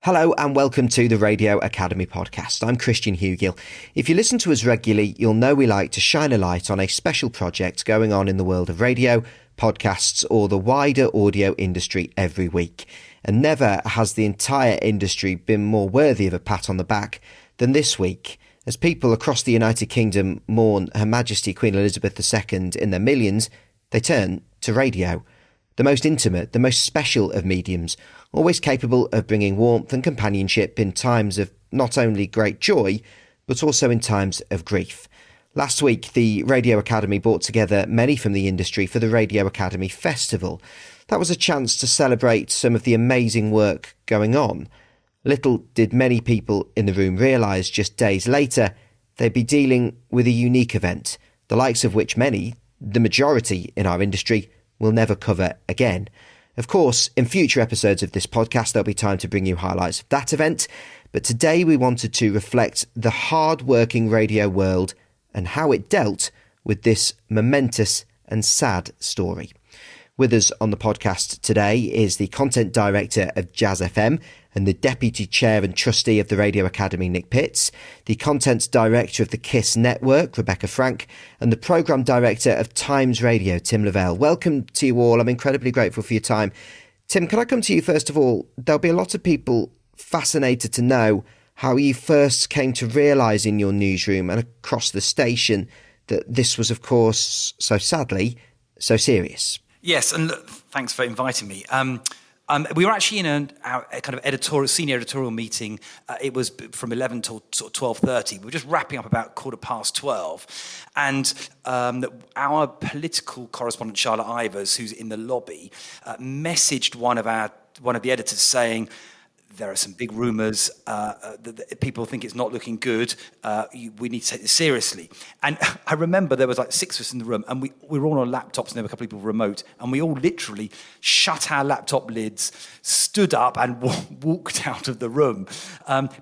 Hello and welcome to the Radio Academy podcast. I'm Christian Hugill. If you listen to us regularly, you'll know we like to shine a light on a special project going on in the world of radio, podcasts or the wider audio industry every week. And never has the entire industry been more worthy of a pat on the back than this week, as people across the United Kingdom mourn Her Majesty Queen Elizabeth II in their millions. They turn to radio. The most intimate, the most special of mediums, always capable of bringing warmth and companionship in times of not only great joy, but also in times of grief. Last week, the Radio Academy brought together many from the industry for the Radio Academy Festival. That was a chance to celebrate some of the amazing work going on. Little did many people in the room realise just days later they'd be dealing with a unique event, the likes of which many, the majority in our industry, will never cover again. Of course, in future episodes of this podcast, there'll be time to bring you highlights of that event. But today we wanted to reflect the hard-working radio world and how it dealt with this momentous and sad story. With us on the podcast today is the content director of Jazz FM and the deputy chair and trustee of the Radio Academy, Nick Pitts, the content director of the KISS Network, Rebecca Frank, and the programme director of Times Radio, Tim Levell. Welcome to you all. I'm incredibly grateful for your time. Tim, can I come to you first of all? There'll be a lot of people fascinated to know how you first came to realise in your newsroom and across the station that this was, of course, so sadly, so serious. Yes, and look, thanks for inviting me. We were actually in a kind of senior editorial meeting. It was from 11 till sort of 12:30. We were just wrapping up about 12:15. And our political correspondent, Charlotte Ivers, who's in the lobby, messaged one of the editors saying, there are some big rumours that people think it's not looking good. We need to take this seriously. And I remember there was like 6 of us in the room, and we were all on laptops, and there were a couple of people remote, and we all literally shut our laptop lids, stood up, and walked out of the room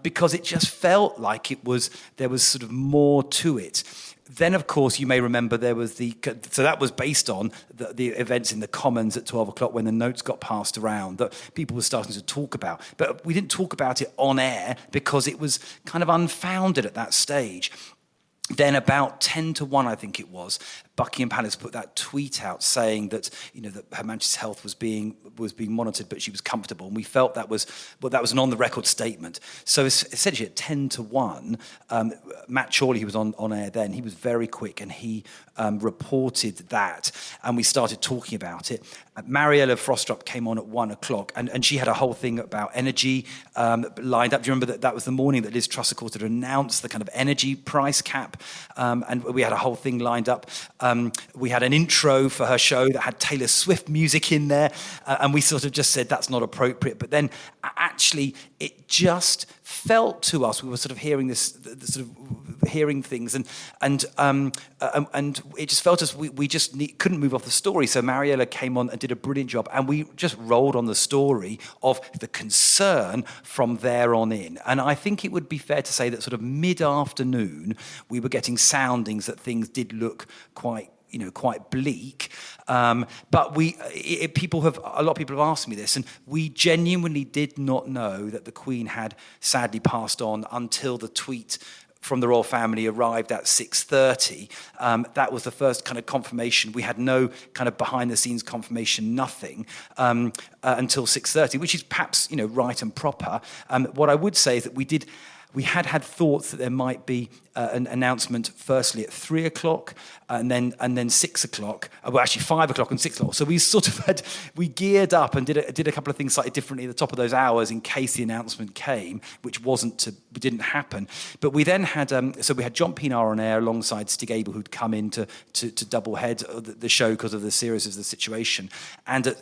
because it just felt like there was sort of more to it. Then, of course, you may remember there was so that was based on the events in the Commons at 12 o'clock when the notes got passed around that people were starting to talk about. But we didn't talk about it on air because it was kind of unfounded at that stage. Then about 10 to 1, I think it was, Buckingham Palace put that tweet out saying that, that Her Majesty's health was being monitored, but she was comfortable. And we felt that was an on-the-record statement. So essentially at 10 to 1, Matt Chorley, who was on air then, he was very quick and he reported that. And we started talking about it. Mariella Frostrup came on at 1 o'clock and she had a whole thing about energy lined up. Do you remember that was the morning that Liz Truss, of course, had announced the kind of energy price cap? And we had a whole thing lined up. We had an intro for her show that had Taylor Swift music in there, and we sort of just said that's not appropriate. But then actually it just felt to us, we were sort of hearing hearing things, and it just felt as we just couldn't move off the story. So Mariella came on and did a brilliant job, and we just rolled on the story of the concern from there on in. And I think it would be fair to say that sort of mid-afternoon, we were getting soundings that things did look quite bleak. But a lot of people have asked me this, and we genuinely did not know that the Queen had sadly passed on until the tweet from the royal family arrived at 6:30. That was the first kind of confirmation. We had no kind of behind-the-scenes confirmation, nothing, until 6:30, which is perhaps right and proper. What I would say is that we had thoughts that there might be an announcement firstly at 3 o'clock and then 6 o'clock. Well, actually 5 o'clock and 6 o'clock. So we sort of we geared up and did a couple of things slightly differently at the top of those hours in case the announcement came, which didn't happen. But we then had we had John Pienaar on air alongside Stig Abel, who'd come in to double head the show because of the seriousness of the situation. And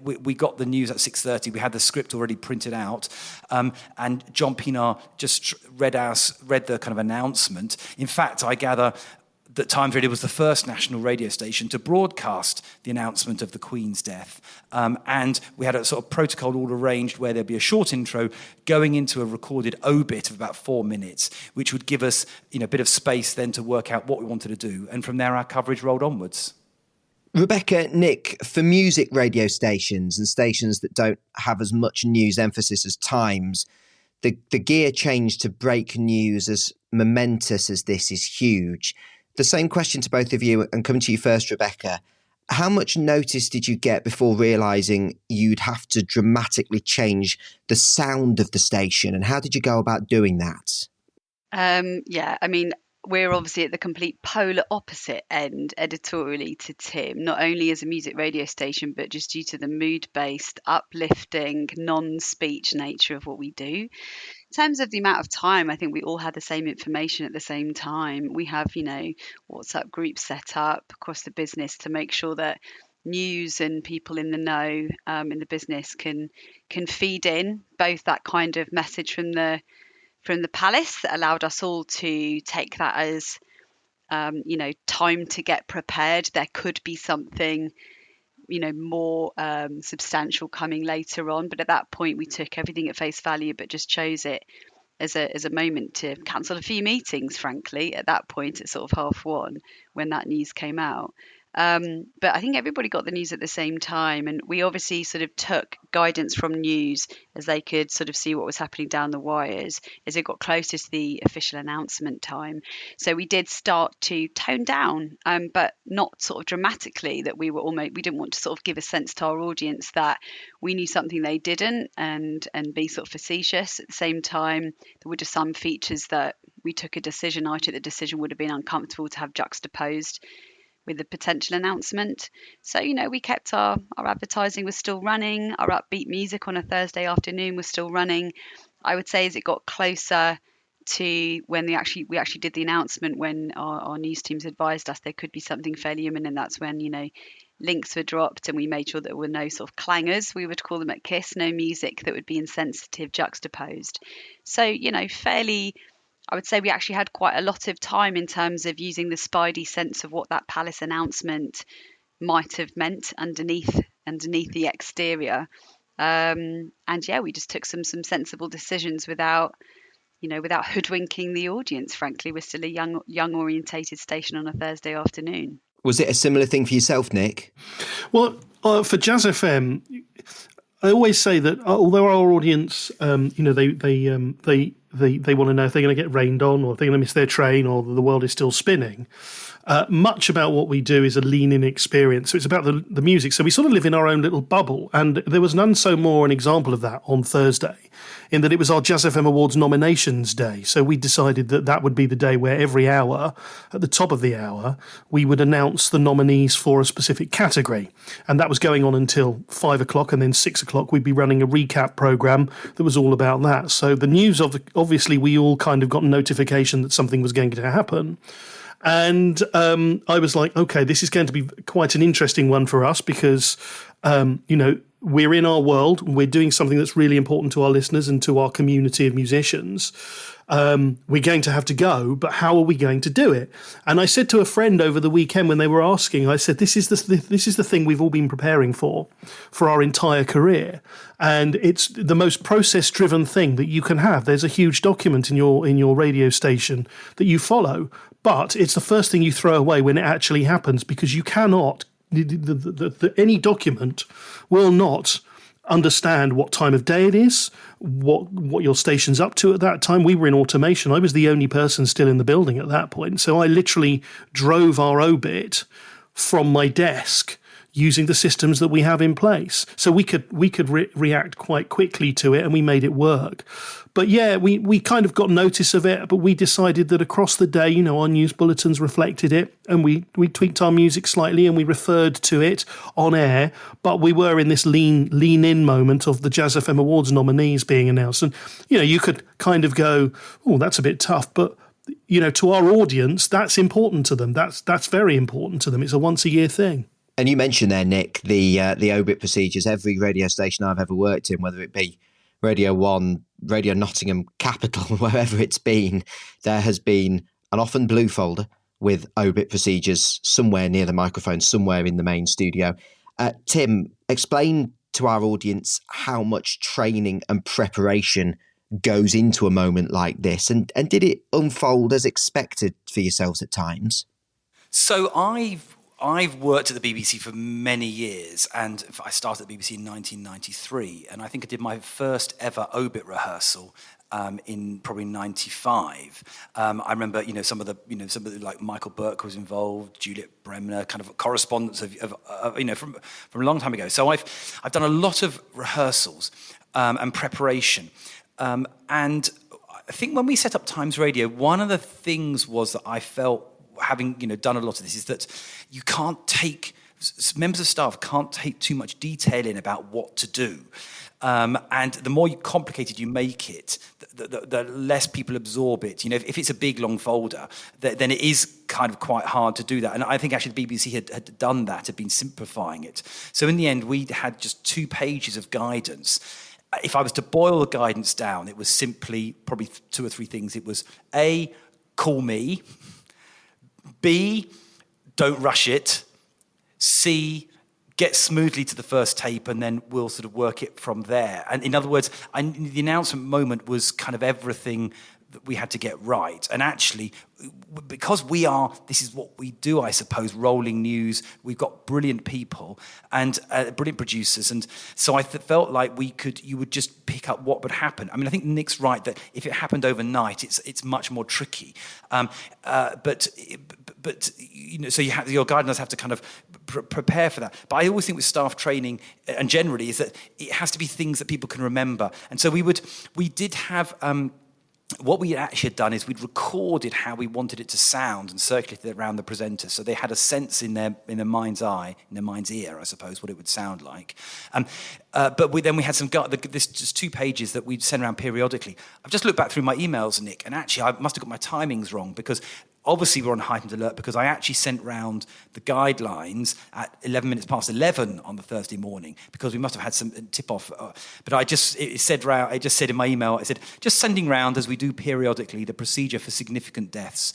we got the news at 6:30. We had the script already printed out, and John Pienaar just read the kind of announcement. In fact, I gather that Times Radio was the first national radio station to broadcast the announcement of the Queen's death. And we had a sort of protocol all arranged where there'd be a short intro going into a recorded obit of about 4 minutes, which would give us a bit of space then to work out what we wanted to do. And from there, our coverage rolled onwards. Rebecca, Nick, for music radio stations and stations that don't have as much news emphasis as Times, the gear change to break news as momentous as this is huge. The same question to both of you, and coming to you first, Rebecca. How much notice did you get before realising you'd have to dramatically change the sound of the station, and how did you go about doing that? Yeah, I mean, we're obviously at the complete polar opposite end editorially to Tim, not only as a music radio station, but just due to the mood-based, uplifting, non-speech nature of what we do. In terms of the amount of time, I think we all had the same information at the same time. We have, WhatsApp groups set up across the business to make sure that news and people in the know in the business can feed in both that kind of message from the palace that allowed us all to take that as time to get prepared. There could be something more substantial coming later on, but at that point we took everything at face value, but just chose it as a moment to cancel a few meetings, frankly, at that point at sort of 1:30 when that news came out. But I think everybody got the news at the same time, and we obviously sort of took guidance from news as they could sort of see what was happening down the wires as it got closer to the official announcement time. So we did start to tone down, but not sort of dramatically. That we didn't want to sort of give a sense to our audience that we knew something they didn't, and be sort of facetious. At the same time, there were just some features that we took a decision. I took the decision would have been uncomfortable to have juxtaposed with the potential announcement. So, we kept our advertising was still running, our upbeat music on a Thursday afternoon was still running. I would say as it got closer to when we actually did the announcement, when our news teams advised us there could be something fairly imminent, that's when, links were dropped and we made sure there were no sort of clangers, we would call them at KISS, no music that would be insensitive juxtaposed. So, fairly, I would say we actually had quite a lot of time in terms of using the spidey sense of what that palace announcement might have meant underneath the exterior. And yeah, we just took some sensible decisions without hoodwinking the audience. Frankly, we're still a young orientated station on a Thursday afternoon. Was it a similar thing for yourself, Nick? Well, for Jazz FM, I always say that although our audience, they want to know if they're going to get rained on or if they're going to miss their train or the world is still spinning. Much about what we do is a lean-in experience. So it's about the music. So we sort of live in our own little bubble. And there was none so more an example of that on Thursday, in that it was our Jazz FM Awards nominations day. So we decided that would be the day where every hour, at the top of the hour, we would announce the nominees for a specific category. And that was going on until 5 o'clock, and then 6 o'clock we'd be running a recap programme that was all about that. So the news obviously we all kind of got a notification that something was going to happen. And I was like, okay, this is going to be quite an interesting one for us because, we're in our world. We're doing something that's really important to our listeners and to our community of musicians. We're going to have to go, but how are we going to do it? And I said to a friend over the weekend when they were asking, I said, this is the thing we've all been preparing for our entire career. And it's the most process-driven thing that you can have. There's a huge document in your radio station that you follow, but it's the first thing you throw away when it actually happens, because you cannot, any document will not understand what time of day it is, what your station's up to at that time. We were in automation. I was the only person still in the building at that point. So I literally drove our Obit from my desk using the systems that we have in place. So we could react quite quickly to it, and we made it work. But yeah, we kind of got notice of it, but we decided that across the day, our news bulletins reflected it, and we tweaked our music slightly and we referred to it on air. But we were in this lean in moment of the Jazz FM Awards nominees being announced. And, you could kind of go, oh, that's a bit tough, but to our audience, that's important to them. That's very important to them. It's a once a year thing. And you mentioned there, Nick, the Obit procedures. Every radio station I've ever worked in, whether it be Radio 1, Radio Nottingham Capital, wherever it's been, there has been an often blue folder with Obit procedures somewhere near the microphone, somewhere in the main studio. Tim, explain to our audience how much training and preparation goes into a moment like this, and did it unfold as expected for yourselves at times? So I I've worked at the BBC for many years, and I started at the BBC in 1993, and I think I did my first ever Obit rehearsal in probably '95. I remember, some of the like Michael Burke was involved, Juliet Bremner, kind of correspondence from a long time ago. So I've done a lot of rehearsals and preparation, and I think when we set up Times Radio, one of the things was that I felt, having done a lot of this, is that you can't take, members of staff can't take too much detail in about what to do. And the more complicated you make it, the less people absorb it. If it's a big, long folder, then it is kind of quite hard to do that. And I think actually the BBC had done that, had been simplifying it. So in the end, we had just 2 pages of guidance. If I was to boil the guidance down, it was simply probably 2 or 3 things. It was A, call me. B, don't rush it. C, get smoothly to the first tape, and then we'll sort of work it from there. And in other words, the announcement moment was kind of everything that we had to get right. And actually, because this is what we do, I suppose, rolling news, we've got brilliant people and brilliant producers. And so I felt like you would just pick up what would happen. I mean, I think Nick's right that if it happened overnight, it's much more tricky. But so your guidance have to kind of prepare for that. But I always think with staff training, and generally, is that it has to be things that people can remember. And so we did have. What we actually had done is we'd recorded how we wanted it to sound and circulated it around the presenters, so they had a sense in their mind's eye, in their mind's ear, I suppose, what it would sound like. But we had this just 2 pages that we'd send around periodically. I've just looked back through my emails, Nick, and actually I must have got my timings wrong, because obviously we're on heightened alert, because I actually sent round the guidelines at 11 minutes past 11 on the Thursday morning, because we must have had some tip-off. But it just said in my email, I said, just sending round, as we do periodically, the procedure for significant deaths.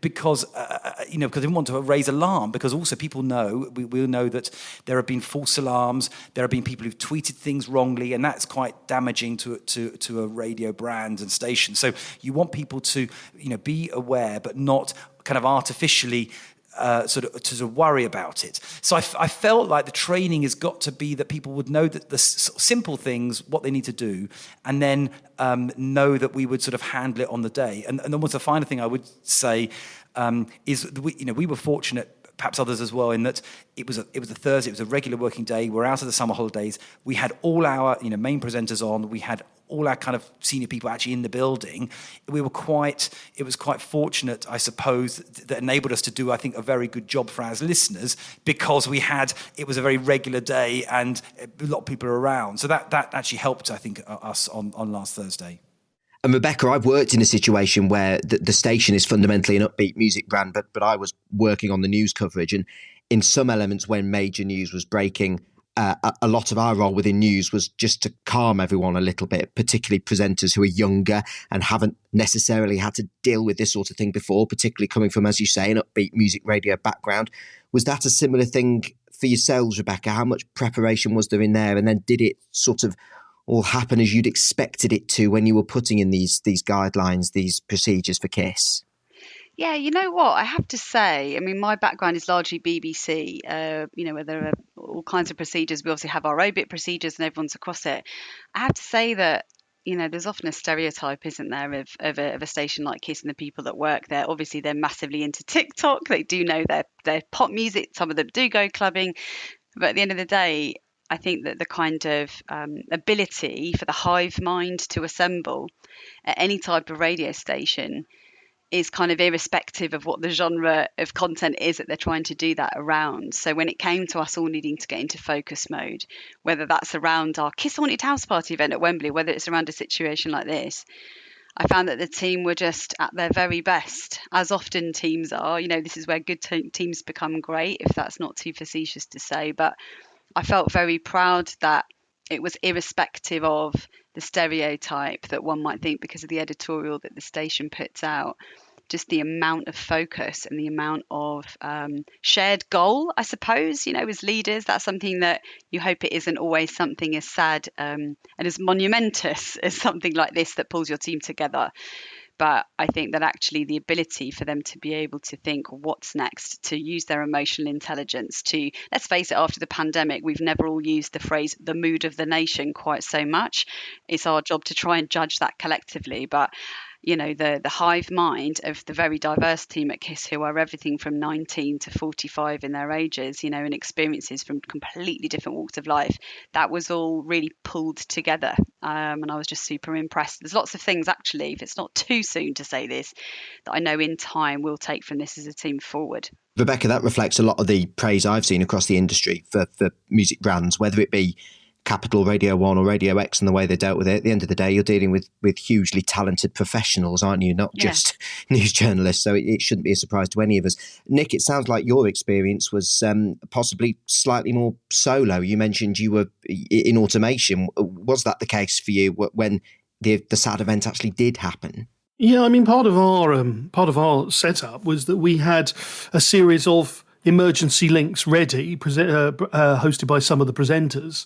Because I didn't want to raise alarm, because also people know, we'll know that there have been false alarms, there have been people who've tweeted things wrongly, and that's quite damaging to a radio brand and station. So you want people to, be aware, but not kind of artificially sort of worry about it. So I felt like the training has got to be that people would know that the simple things, what they need to do, and then know that we would sort of handle it on the day. And almost the final thing I would say is that we were fortunate, perhaps others as well, in that it was a Thursday, it was a regular working day. We're out of the summer holidays. We had all our main presenters on. We had all our kind of senior people actually in the building. It was quite fortunate, I suppose, that enabled us to do, I think, a very good job for our listeners, because it was a very regular day and a lot of people are around. So that actually helped, I think, us on last Thursday. And Rebecca, I've worked in a situation where the station is fundamentally an upbeat music brand, but I was working on the news coverage, and in some elements when major news was breaking, a lot of our role within news was just to calm everyone a little bit, particularly presenters who are younger and haven't necessarily had to deal with this sort of thing before, particularly coming from, as you say, an upbeat music radio background. Was that a similar thing for yourselves, Rebecca? How much preparation was there in there? And then did it sort of all happen as you'd expected it to when you were putting in these guidelines, these procedures for KISS? Yeah, you know what? I have to say, I mean, my background is largely BBC, where there are all kinds of procedures. We obviously have our Obit procedures and everyone's across it. I have to say that, there's often a stereotype, isn't there, of a station like KISS and the people that work there. Obviously, they're massively into TikTok. They do know their pop music. Some of them do go clubbing. But at the end of the day, I think that the kind of ability for the hive mind to assemble at any type of radio station is kind of irrespective of what the genre of content is that they're trying to do that around. So when it came to us all needing to get into focus mode, whether that's around our Kiss Haunted House Party event at Wembley, whether it's around a situation like this, I found that the team were just at their very best, as often teams are. This is where good teams become great, if that's not too facetious to say. But I felt very proud that it was irrespective of the stereotype that one might think because of the editorial that the station puts out. Just the amount of focus and the amount of shared goal, I suppose, as leaders, that's something that you hope it isn't always something as sad and as monumentous as something like this that pulls your team together. But I think that actually the ability for them to be able to think what's next, to use their emotional intelligence, to, let's face it, after the pandemic, we've never all used the phrase the mood of the nation quite so much. It's our job to try and judge that collectively. But the hive mind of the very diverse team at KISS, who are everything from 19 to 45 in their ages, and experiences from completely different walks of life, that was all really pulled together. And I was just super impressed. There's lots of things, actually, if it's not too soon to say this, that I know in time we'll take from this as a team forward. Rebecca, that reflects a lot of the praise I've seen across the industry for music brands, whether it be Capital, Radio 1 or Radio X, and the way they dealt with it. At the end of the day, you're dealing with hugely talented professionals, aren't you? Not just news journalists. So it shouldn't be a surprise to any of us. Nick, it sounds like your experience was possibly slightly more solo. You mentioned you were in automation. Was that the case for you when the sad event actually did happen? Yeah, I mean, part of our setup was that we had a series of emergency links ready, hosted by some of the presenters.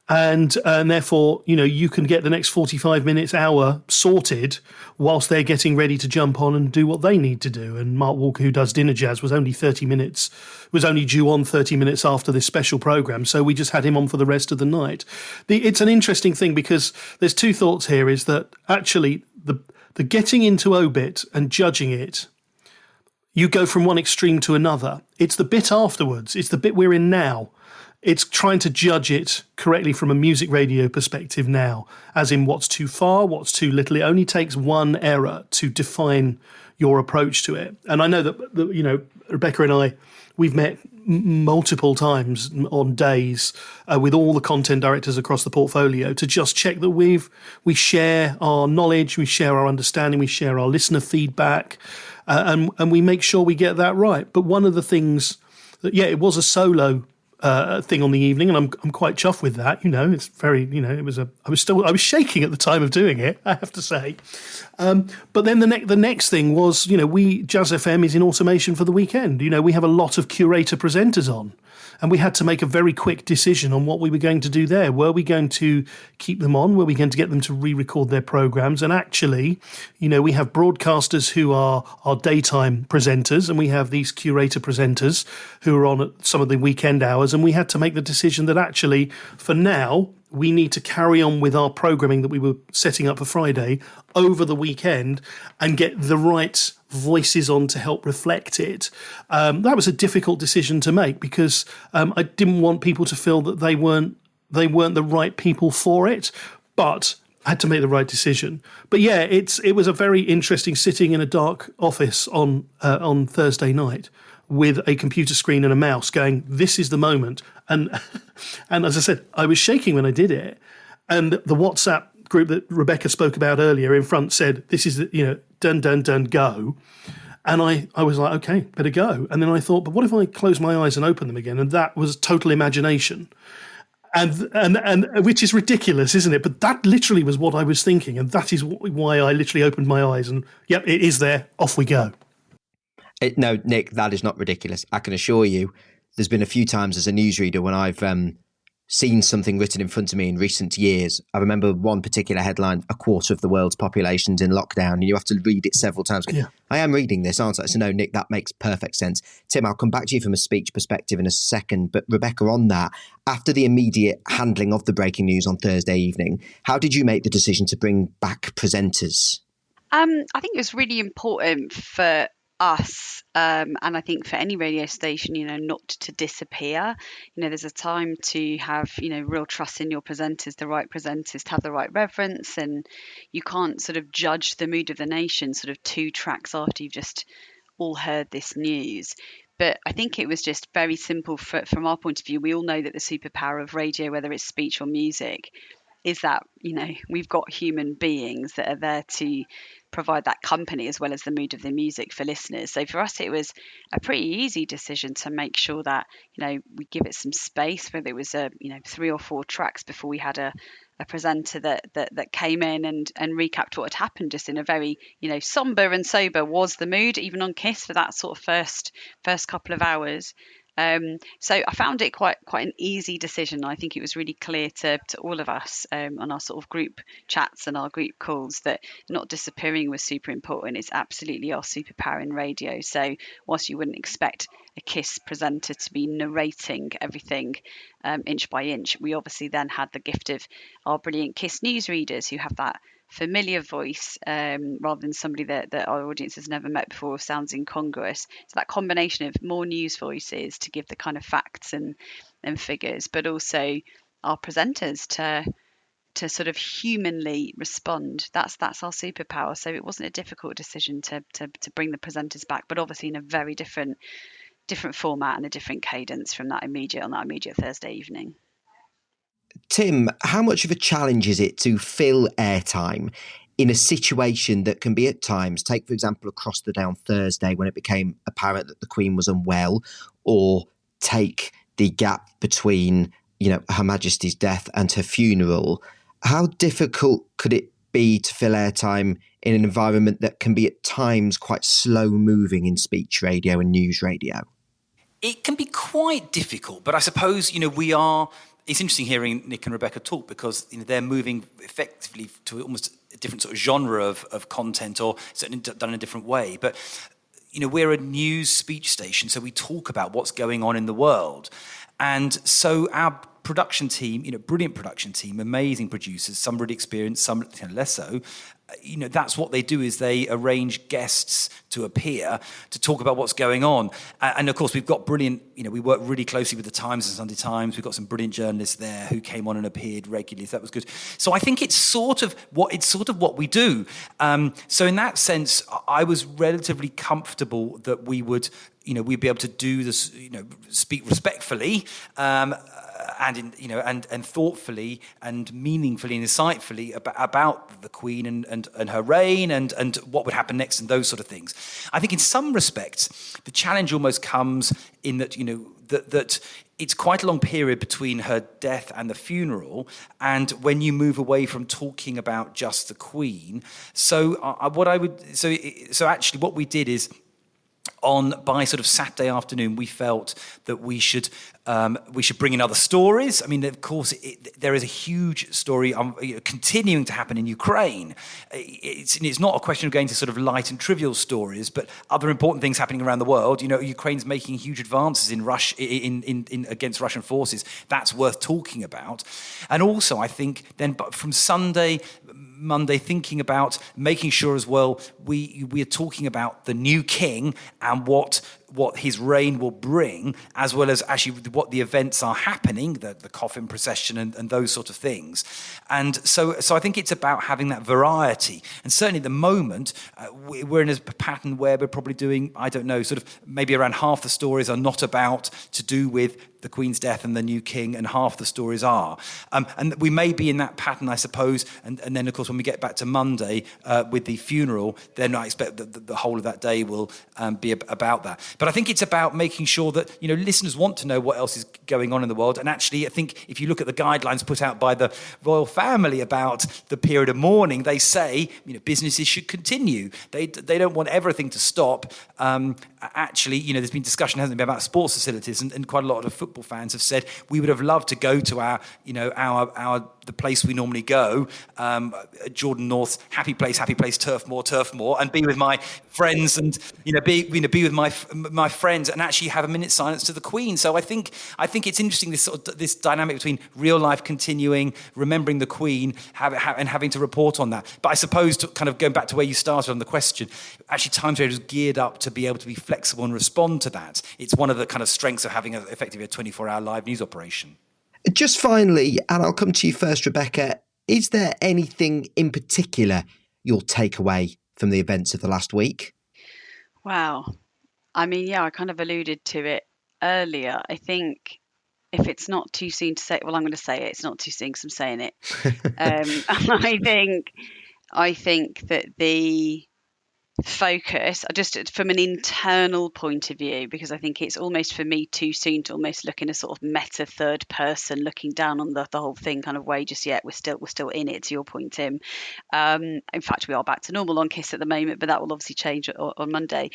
And therefore, you can get the next 45 minutes, hour sorted whilst they're getting ready to jump on and do what they need to do. And Mark Walker, who does Dinner Jazz, was only due on 30 minutes after this special programme. So we just had him on for the rest of the night. It's an interesting thing because there's two thoughts here, is that actually the getting into Obit and judging it, you go from one extreme to another. It's the bit afterwards. It's the bit we're in now. It's trying to judge it correctly from a music radio perspective now, as in what's too far, what's too little. It only takes one error to define your approach to it. And I know that Rebecca and I, we've met multiple times on days with all the content directors across the portfolio to just check that we share our knowledge, we share our understanding, we share our listener feedback, and we make sure we get that right. But one of the things that, it was a solo thing on the evening, and I'm quite chuffed with that. It's very, I was shaking at the time of doing it, I have to say. But then the next thing was, Jazz FM is in automation for the weekend. We have a lot of curator presenters on, and we had to make a very quick decision on what we were going to do there. Were we going to keep them on? Were we going to get them to re-record their programs? And actually, we have broadcasters who are our daytime presenters, and we have these curator presenters who are on at some of the weekend hours. And we had to make the decision that actually, for now, we need to carry on with our programming that we were setting up for Friday over the weekend and get the right voices on to help reflect it. That was a difficult decision to make because I didn't want people to feel that they weren't the right people for it, but I had to make the right decision. But it was a very interesting sitting in a dark office on Thursday night with a computer screen and a mouse going, this is the moment. And as I said, I was shaking when I did it. And the WhatsApp group that Rebecca spoke about earlier in front said, this is, done, done, done, go. And I was like, okay, better go. And then I thought, but what if I close my eyes and open them again? And that was total imagination. And which is ridiculous, isn't it? But that literally was what I was thinking. And that is why I literally opened my eyes and, yep, it is there. Off we go. No, Nick, that is not ridiculous. I can assure you there's been a few times as a newsreader when I've seen something written in front of me in recent years. I remember one particular headline, a quarter of the world's population's in lockdown, and you have to read it several times. Yeah. I am reading this, aren't I? So no, Nick, that makes perfect sense. Tim, I'll come back to you from a speech perspective in a second, but Rebecca, on that, after the immediate handling of the breaking news on Thursday evening, how did you make the decision to bring back presenters? I think it was really important for us, and I think for any radio station, not to disappear. There's a time to have, real trust in your presenters, the right presenters, to have the right reverence, and you can't sort of judge the mood of the nation sort of 2 tracks after you've just all heard this news. But I think it was just very simple from our point of view. We all know that the superpower of radio, whether it's speech or music, is that, we've got human beings that are there to provide that company as well as the mood of the music for listeners. So for us, it was a pretty easy decision to make sure that, we give it some space, whether it was 3 or 4 tracks before we had a presenter that came in and recapped what had happened, just in a very, somber and sober was the mood, even on KISS, for that sort of first couple of hours. So I found it quite an easy decision. I think it was really clear to all of us on our sort of group chats and our group calls that not disappearing was super important. It's absolutely our superpower in radio. So whilst you wouldn't expect a KISS presenter to be narrating everything inch by inch, we obviously then had the gift of our brilliant KISS newsreaders who have that familiar voice rather than somebody that our audience has never met before or sounds incongruous. So that combination of more news voices to give the kind of facts and figures, but also our presenters to sort of humanly respond. That's our superpower. So it wasn't a difficult decision to bring the presenters back, but obviously in a very different format and a different cadence from that immediate Thursday evening. Tim, how much of a challenge is it to fill airtime in a situation that can be at times, take for example across the day on Thursday when it became apparent that the Queen was unwell, or take the gap between, Her Majesty's death and her funeral? How difficult could it be to fill airtime in an environment that can be at times quite slow moving in speech radio and news radio? It can be quite difficult, but I suppose, it's interesting hearing Nick and Rebecca talk because they're moving effectively to almost a different sort of genre of content, or certainly done in a different way. But we're a news speech station, so we talk about what's going on in the world. And so our production team, brilliant production team, amazing producers, some really experienced, some less so. That's what they do, is they arrange guests to appear to talk about what's going on. And of course, we've got brilliant, we work really closely with the Times and Sunday Times. We've got some brilliant journalists there who came on and appeared regularly. So that was good. So I think it's sort of what we do. So in that sense, I was relatively comfortable that we would, we'd be able to do this, speak respectfully, and thoughtfully and meaningfully and insightfully about the Queen and her reign and what would happen next and those sort of things. I think in some respects the challenge almost comes in that that it's quite a long period between her death and the funeral, and when you move away from talking about just the Queen. So actually what we did is, by sort of Saturday afternoon, we felt that we should bring in other stories. I mean, of course, there is a huge story continuing to happen in Ukraine. It's not a question of going to sort of light and trivial stories, but other important things happening around the world. Ukraine's making huge advances in against Russian forces. That's worth talking about. And also, I think then from Monday, thinking about making sure as well we are talking about the new king and what his reign will bring, as well as actually what the events are happening, the coffin procession and those sort of things. And so I think it's about having that variety. And certainly at the moment, we're in a pattern where we're probably doing, I don't know, sort of maybe around half the stories are not about to do with the Queen's death and the new king, and half the stories are. And we may be in that pattern, I suppose. And then, of course, when we get back to Monday with the funeral, then I expect that the whole of that day will be about that. But I think it's about making sure that, listeners want to know what else is going on in the world. And actually, I think if you look at the guidelines put out by the royal family about the period of mourning, they say, businesses should continue. They don't want everything to stop. Actually, there's been discussion, hasn't there, about sports facilities, and quite a lot of football fans have said we would have loved to go to the place we normally go, Jordan North's happy place, Turf Moor, and be with my friends and be with my friends and actually have a minute's silence to the Queen. So I think it's interesting, this dynamic between real life continuing, remembering the Queen, and having to report on that. But I suppose, to kind of going back to where you started on the question, actually Times Radio is geared up to be able to be flexible and respond to that. It's one of the kind of strengths of having effectively a 24-hour live news operation. Just finally, and I'll come to you first, Rebecca, is there anything in particular you'll take away from the events of the last week? Wow. I mean, yeah, I kind of alluded to it earlier. I think if it's not too soon to say, well, I'm going to say it. It's not too soon because I'm saying it. I think that the focus, just from an internal point of view, because I think it's almost for me too soon to almost look in a sort of meta third person, looking down on the whole thing kind of way just yet. We're still in it, to your point, Tim. In fact, we are back to normal on KISS at the moment, but that will obviously change on Monday.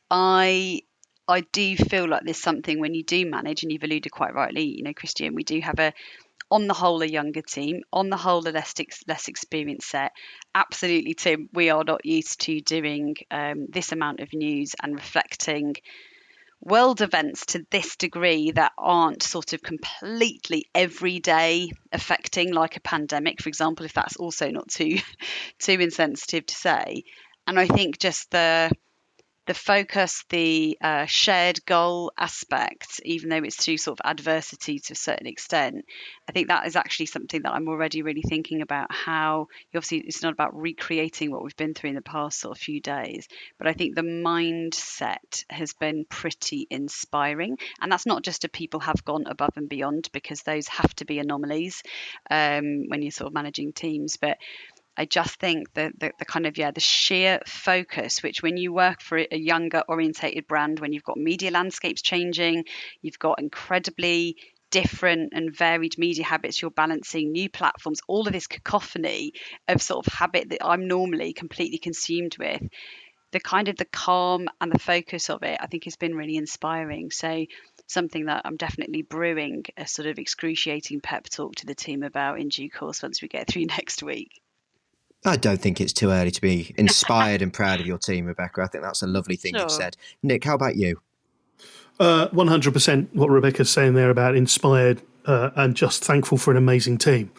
I I do feel like there's something when you do manage, and you've alluded quite rightly, Christian, we do have on the whole, a younger team, on the whole, a less experienced set. Absolutely, Tim, we are not used to doing this amount of news and reflecting world events to this degree that aren't sort of completely everyday affecting, like a pandemic, for example, if that's also not too insensitive to say. And I think just the focus, the shared goal aspect, even though it's through sort of adversity to a certain extent, I think that is actually something that I'm already really thinking about. How obviously it's not about recreating what we've been through in the past sort of few days, but I think the mindset has been pretty inspiring, and that's not just people have gone above and beyond, because those have to be anomalies when you're sort of managing teams, but I just think that the kind of, the sheer focus, which when you work for a younger orientated brand, when you've got media landscapes changing, you've got incredibly different and varied media habits, you're balancing new platforms, all of this cacophony of sort of habit that I'm normally completely consumed with, the kind of the calm and the focus of it, I think has been really inspiring. So something that I'm definitely brewing a sort of excruciating pep talk to the team about in due course once we get through next week. I don't think it's too early to be inspired and proud of your team, Rebecca. I think that's a lovely thing you've said. Nick, how about you? 100% what Rebecca's saying there about inspired and just thankful for an amazing team.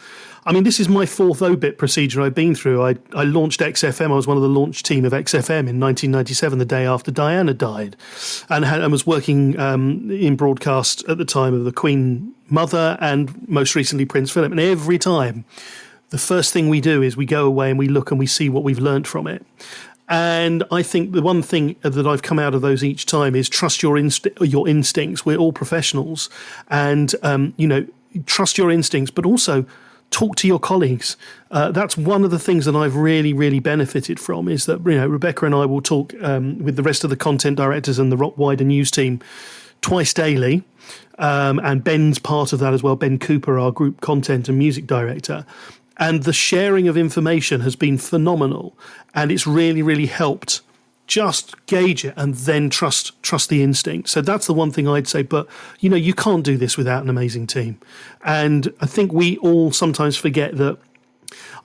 I mean, this is my fourth Obit procedure I've been through. I launched XFM. I was one of the launch team of XFM in 1997, the day after Diana died, and was working in broadcast at the time of the Queen Mother and most recently Prince Philip. And every time, the first thing we do is we go away and we look and we see what we've learned from it. And I think the one thing that I've come out of those each time is trust your instincts. We're all professionals, and trust your instincts, but also talk to your colleagues. That's one of the things that I've really, really benefited from, is that Rebecca and I will talk with the rest of the content directors and the wider news team twice daily. And Ben's part of that as well. Ben Cooper, our group content and music director. And the sharing of information has been phenomenal, and it's really, really helped just gauge it and then trust the instinct. So that's the one thing I'd say. But, you can't do this without an amazing team. And I think we all sometimes forget that.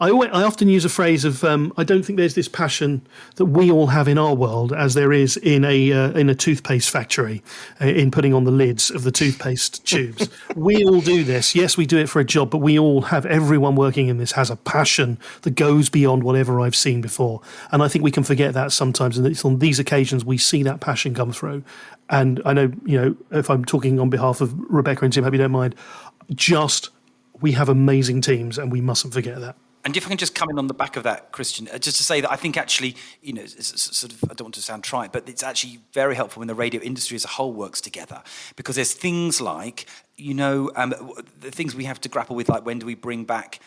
I often use a phrase of I don't think there's this passion that we all have in our world as there is in a toothpaste factory in putting on the lids of the toothpaste tubes. We all do this. Yes, we do it for a job, but everyone working in this has a passion that goes beyond whatever I've seen before. And I think we can forget that sometimes. And it's on these occasions we see that passion come through. And I know, if I'm talking on behalf of Rebecca and Tim, hope you don't mind, we have amazing teams and we mustn't forget that. And if I can just come in on the back of that, Christian, just to say that I think actually, it's sort of, I don't want to sound trite, but it's actually very helpful when the radio industry as a whole works together, because there's things like, the things we have to grapple with, like when do we bring back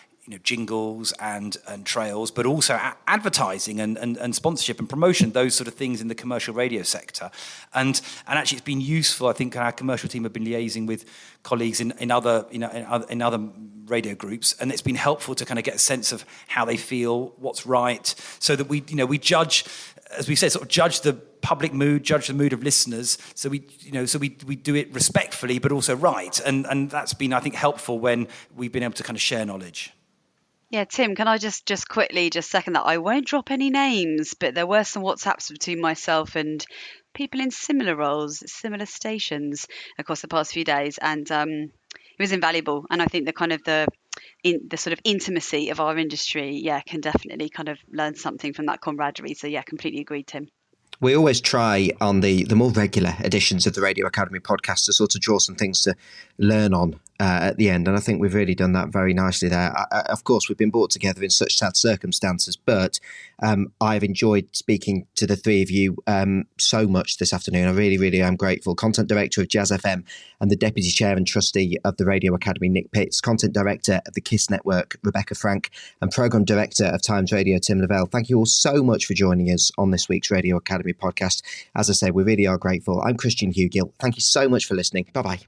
jingles and trails, but also advertising and sponsorship and promotion, those sort of things in the commercial radio sector. And actually, it's been useful. I think our commercial team have been liaising with colleagues in other radio groups, and it's been helpful to kind of get a sense of how they feel, what's right, so that we judge, as we said, sort of judge the public mood, judge the mood of listeners. So we do it respectfully, but also right. And that's been, I think, helpful when we've been able to kind of share knowledge. Yeah, Tim, can I just quickly second that? I won't drop any names, but there were some WhatsApps between myself and people in similar roles, similar stations across the past few days, and it was invaluable. And I think the kind of the sort of intimacy of our industry, can definitely kind of learn something from that camaraderie. So completely agreed, Tim. We always try on the more regular editions of the Radio Academy podcast to sort of draw some things to learn on at the end. And I think we've really done that very nicely there. Of course, we've been brought together in such sad circumstances, but I've enjoyed speaking to the three of you so much this afternoon. I really, really am grateful. Content Director of Jazz FM and the Deputy Chair and Trustee of the Radio Academy, Nick Pitts, Content Director of the KISS Network, Rebecca Frank, and Programme Director of Times Radio, Tim Levell. Thank you all so much for joining us on this week's Radio Academy podcast. As I say, we really are grateful. I'm Christian Hugill. Thank you so much for listening. Bye-bye.